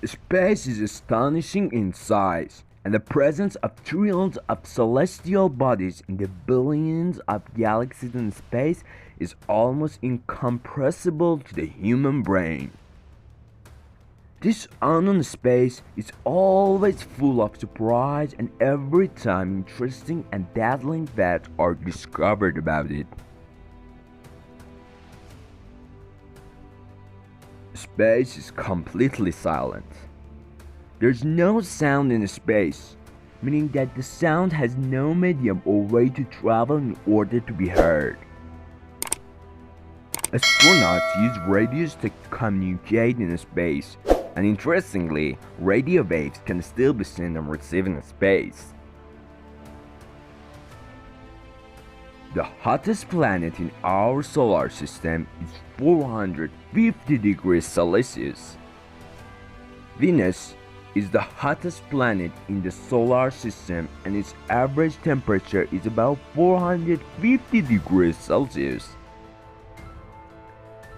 Space is astonishing in size, and the presence of trillions of celestial bodies in the billions of galaxies in space is almost incomprehensible to the human brain. This unknown space is always full of surprise, and every time interesting and dazzling facts are discovered about it. Space is completely silent. There's no sound in space, meaning that the sound has no medium or way to travel in order to be heard. Astronauts use radios to communicate in space, and interestingly, radio waves can still be seen and received in space. The hottest planet in our solar system is 450 degrees Celsius. Venus is the hottest planet in the solar system, and its average temperature is about 450 degrees Celsius.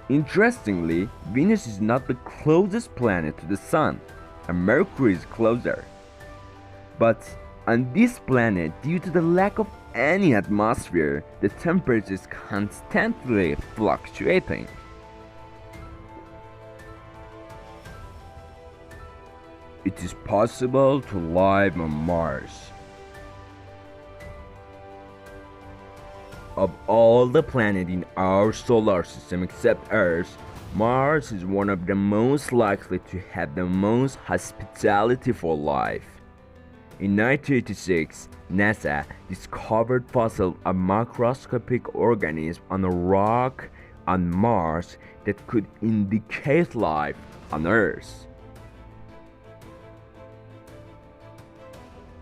Interestingly, Venus is not the closest planet to the Sun, and Mercury is closer. But on this planet, due to the lack of any atmosphere, the temperature is constantly fluctuating. It is possible to live on Mars. Of all the planets in our solar system except Earth, Mars is one of the most likely to have the most hospitality for life. In 1986, NASA discovered fossils of macroscopic organisms on a rock on Mars that could indicate life on Earth.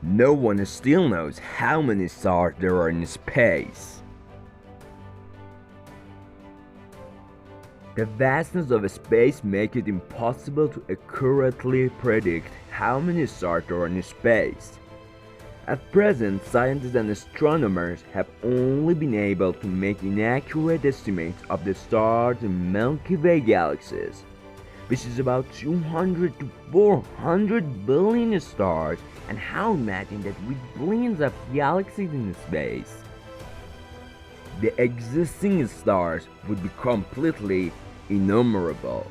No one still knows how many stars there are in space. The vastness of space makes it impossible to accurately predict how many stars there are in space. At present, scientists and astronomers have only been able to make inaccurate estimates of the stars in Milky Way galaxies, which is about 200 to 400 billion stars, and how imagine that with billions of galaxies in space, the existing stars would be completely innumerable.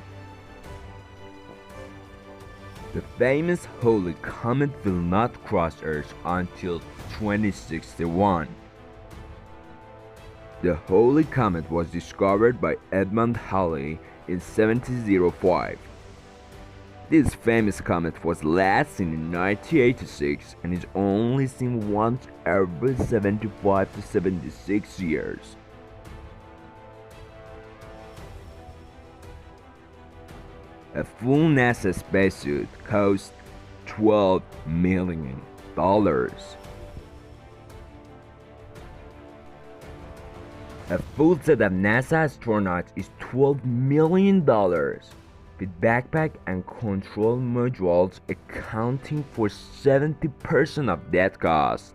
The famous Holy Comet will not cross Earth until 2061. The Holy Comet was discovered by Edmund Halley in 1705. This famous comet was last seen in 1986 and is only seen once every 75 to 76 years. A full NASA spacesuit costs $12 million. A full set of NASA astronauts is $12 million, with backpack and control modules accounting for 70% of that cost.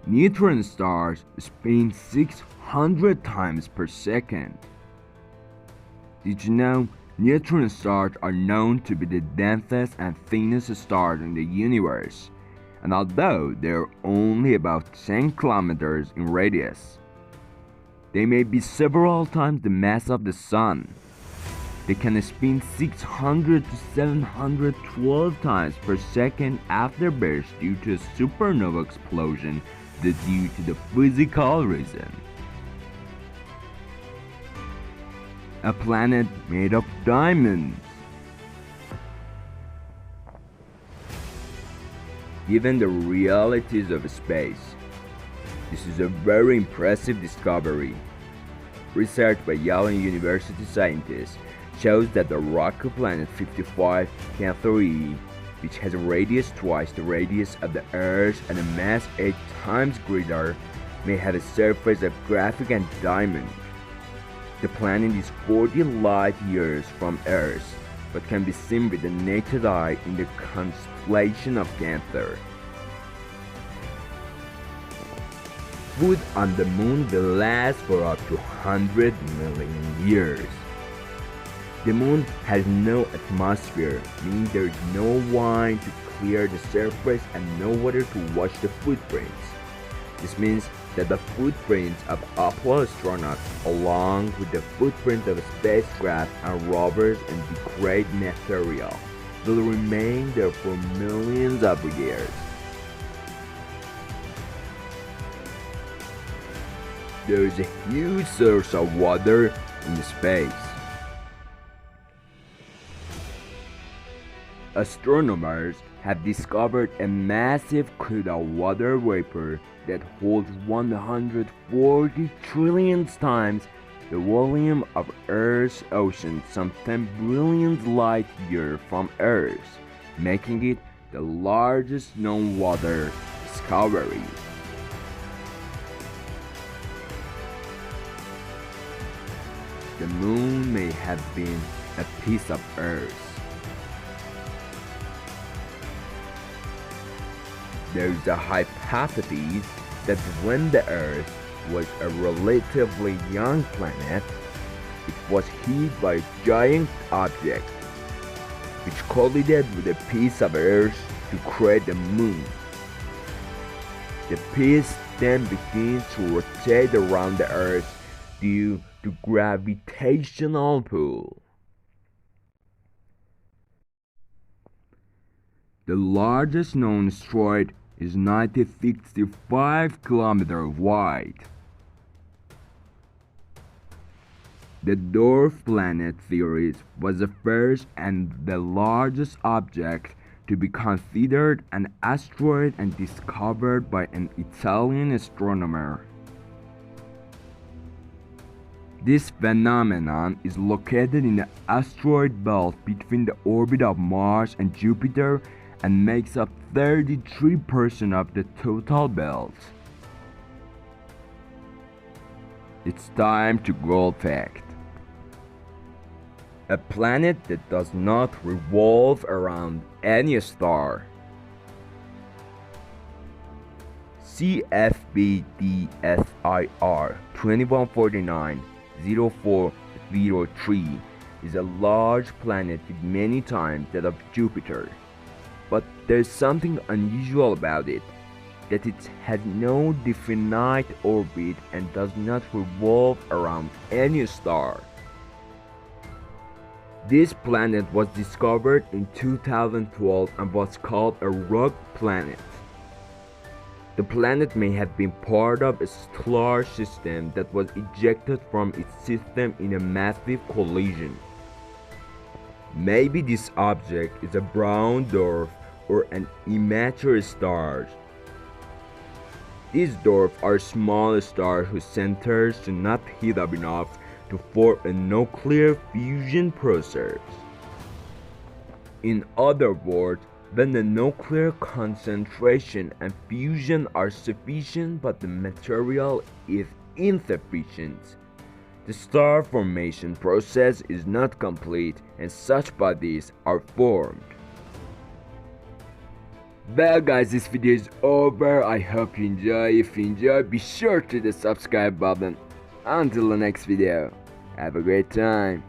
Neutron stars spin 600 times per second. Did you know neutron stars are known to be the densest and thinnest stars in the universe, and although they are only about 10 kilometers in radius, they may be several times the mass of the Sun. They can spin 600 to 712 times per second after burst due to a supernova explosion due to the physical reason. A planet made of diamonds. Given the realities of space, this is a very impressive discovery. Research by Yale University scientists shows that the rocky planet 55 Cancri, which has a radius twice the radius of the Earth and a mass 8 times greater, may have a surface of graphite and diamond. The planet is 40 light years from Earth, but can be seen with the naked eye in the constellation of Cancer. Food on the moon will last for up to 100 million years. The moon has no atmosphere, meaning there is no wine to clear the surface and no water to wash the footprints. This means that the footprints of Apollo astronauts, along with the footprint of spacecraft and rovers and degraded material, will remain there for millions of years. There is a huge source of water in space. Astronomers have discovered a massive cloud of water vapor that holds 140 trillion times the volume of Earth's ocean, some 10 billion light years from Earth, making it the largest known water discovery. The moon may have been a piece of Earth. There is a hypothesis that when the Earth was a relatively young planet, it was hit by a giant object, which collided with a piece of Earth to create the moon. The piece then begins to rotate around the Earth due to gravitational pull. The largest known asteroid is 965 km wide. The dwarf planet theory was the first and the largest object to be considered an asteroid and discovered by an Italian astronomer. This phenomenon is located in the asteroid belt between the orbit of Mars and Jupiter and makes up 33% of the total belt. It's time to gold fact. A planet that does not revolve around any star. CFB-DSIR 2149-0403 is a large planet with many times that of Jupiter. But there's something unusual about it, that it has no definite orbit and does not revolve around any star. This planet was discovered in 2012 and was called a rogue planet. The planet may have been part of a stellar system that was ejected from its system in a massive collision. Maybe this object is a brown dwarf or an immature star. These dwarfs are small stars whose centers do not heat up enough to form a nuclear fusion process. In other words, when the nuclear concentration and fusion are sufficient but the material is insufficient, the star formation process is not complete and such bodies are formed. Well guys, this video is over. I hope you enjoy. If you enjoy, be sure to hit the subscribe button. Until the next video, have a great time.